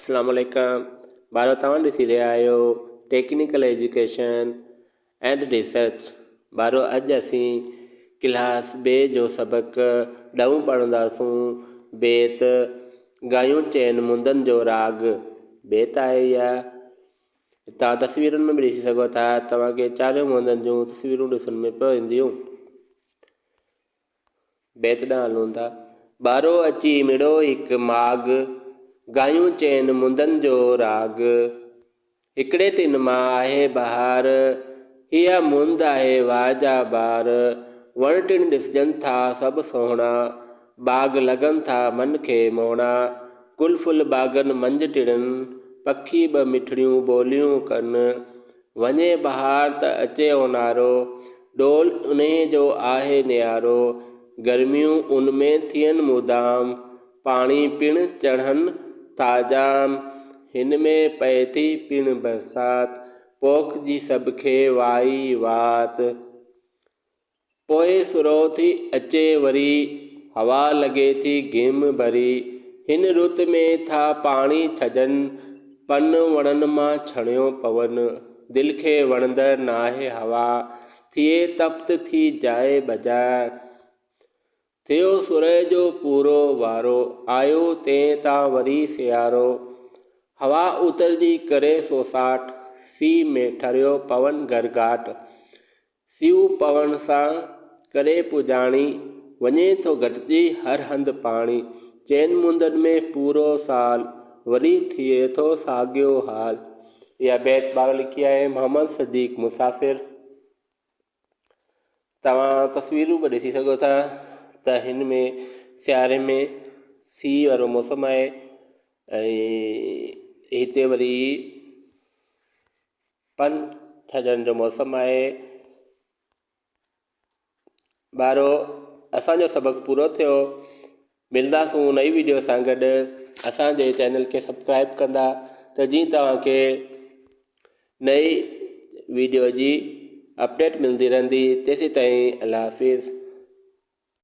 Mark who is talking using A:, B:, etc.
A: अस्सलामुअलैकुम। ॿारो तव्हां ॾिसी रहिया आहियो टेक्निकल एजुकेशन एंड रिसर्च। ॿारो अॼु असीं क्लास ॿे जो सबक़ु ॾहों पढ़ंदासूं। बेत गायूं चइनि मुंदनि जो राग। बेत आहे इहा, तव्हां तस्वीरुनि में बि ॾिसी सघो था। तव्हांखे चारियों मुंदनि जूं तस्वीरूं ॾिसण में पियो ईंदियूं। बेत ॾांहुं हलूं था। ॿारो अची मिड़ो हिकु माग, गायूं चइनि मुंदनि जो राग। हिकिड़े तिन मां आहे बहार, इहा मुंद आहे वाह जा ॿार। वण टिण ॾिसजनि था सभु सोहणा, बाग़ लॻनि था मन खे मोहणा। गुल फुल बाग़नि मंझि टिणनि, पखी ॿ मिठड़ियूं ॿोलियूं कनि। वञे बहार त अचे ओनारो, डोल उन जो आहे नियारो। गर्मियूं उन में थियनि मुदाम, पाणी पिण चढ़नि ताजाम। हिन में पए थी पिण बरसात, पोख जी सभ खे वाई वात। पोइ सुरो थी अचे वरी, हवा लॻे थी घिम भरी। हिन रुत में था पाणी छजनि, पन वणनि मां छणियो पवनि। दिलि खे वणंदड़ नाहे हवा, थिए तप्त थी जाए बाज़ार। थियो सुरह जो पूरो वारो, आयो तंहिं तां वरी सियारो। हवा उतरजी करे सोसाट, सीउ में ठरियो पवन घरघाट। सीउ पवण सां करे पुॼाणी, वञे थो घटिजी हर हंधि पाणी। चइनि मुंदनि में पूरो साल, वरी थिए थो साॻियो हाल। इहा बैत ॿार लिखी आहे मोहम्मद सदीक मुसाफ़िर। तव्हां तस्वीरूं बि ॾिसी सघो था त हिन में सियारे में सीउ वारो मौसमु आहे ऐं हिते वरी पन ठजण जो मौसमु आहे। ॿारो असांजो सबक़ु पूरो थियो। मिलंदासूं नई वीडियो सां गॾु। असांजे चैनल खे सब्सक्राइब कंदा त जीअं तव्हांखे नई वीडियो जी अपडेट मिलंदी रहंदी। तेसीं ताईं अल्लाह हाफ़िज़।